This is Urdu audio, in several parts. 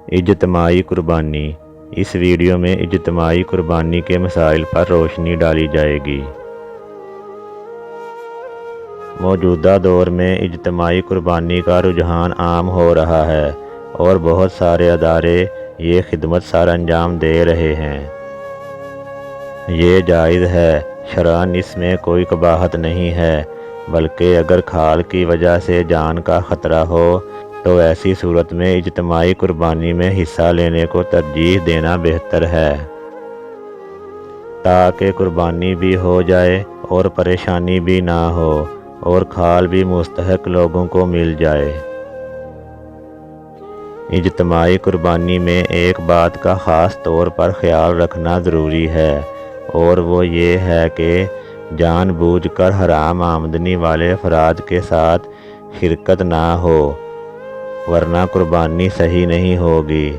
اجتماعی قربانی۔ اس ویڈیو میں اجتماعی قربانی کے مسائل پر روشنی ڈالی جائے گی۔ موجودہ دور میں اجتماعی قربانی کا رجحان عام ہو رہا ہے اور بہت سارے ادارے یہ خدمت سر انجام دے رہے ہیں۔ یہ جائز ہے، شرعاً اس میں کوئی قباحت نہیں ہے، بلکہ اگر کھال کی وجہ سے جان کا خطرہ ہو تو ایسی صورت میں اجتماعی قربانی میں حصہ لینے کو ترجیح دینا بہتر ہے، تاکہ قربانی بھی ہو جائے اور پریشانی بھی نہ ہو اور کھال بھی مستحق لوگوں کو مل جائے۔ اجتماعی قربانی میں ایک بات کا خاص طور پر خیال رکھنا ضروری ہے، اور وہ یہ ہے کہ جان بوجھ کر حرام آمدنی والے افراد کے ساتھ شرکت نہ ہو، ورنہ قربانی صحیح نہیں ہوگی۔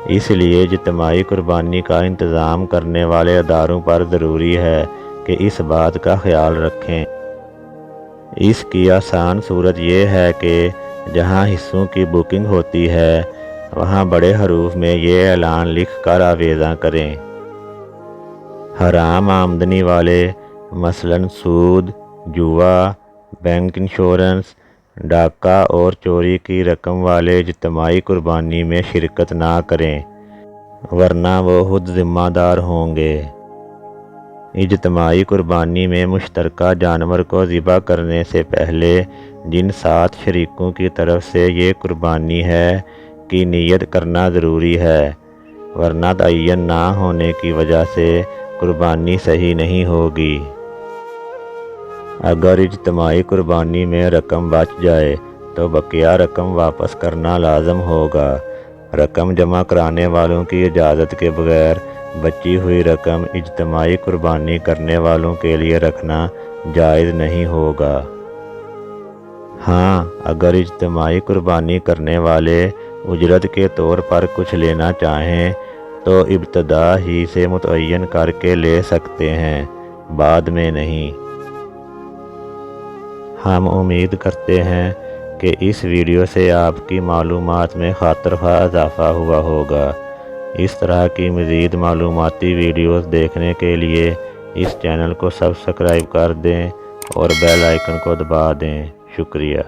اس لیے اجتماعی قربانی کا انتظام کرنے والے اداروں پر ضروری ہے کہ اس بات کا خیال رکھیں۔ اس کی آسان صورت یہ ہے کہ جہاں حصوں کی بکنگ ہوتی ہے وہاں بڑے حروف میں یہ اعلان لکھ کر آویزاں کریں: حرام آمدنی والے، مثلاً سود، جوا، بینک انشورنس، ڈاکہ اور چوری کی رقم والے اجتماعی قربانی میں شرکت نہ کریں، ورنہ وہ خود ذمہ دار ہوں گے۔ اجتماعی قربانی میں مشترکہ جانور کو ذبح کرنے سے پہلے جن 7 شریکوں کی طرف سے یہ قربانی ہے کی نیت کرنا ضروری ہے، ورنہ تعین نہ ہونے کی وجہ سے قربانی صحیح نہیں ہوگی۔ اگر اجتماعی قربانی میں رقم بچ جائے تو بقیہ رقم واپس کرنا لازم ہوگا۔ رقم جمع کرانے والوں کی اجازت کے بغیر بچی ہوئی رقم اجتماعی قربانی کرنے والوں کے لیے رکھنا جائز نہیں ہوگا۔ ہاں، اگر اجتماعی قربانی کرنے والے اجرت کے طور پر کچھ لینا چاہیں تو ابتدا ہی سے متعین کر کے لے سکتے ہیں، بعد میں نہیں۔ ہم امید کرتے ہیں کہ اس ویڈیو سے آپ کی معلومات میں خاطر خواہ اضافہ ہوا ہوگا۔ اس طرح کی مزید معلوماتی ویڈیوز دیکھنے کے لیے اس چینل کو سبسکرائب کر دیں اور بیل آئیکن کو دبا دیں۔ شکریہ۔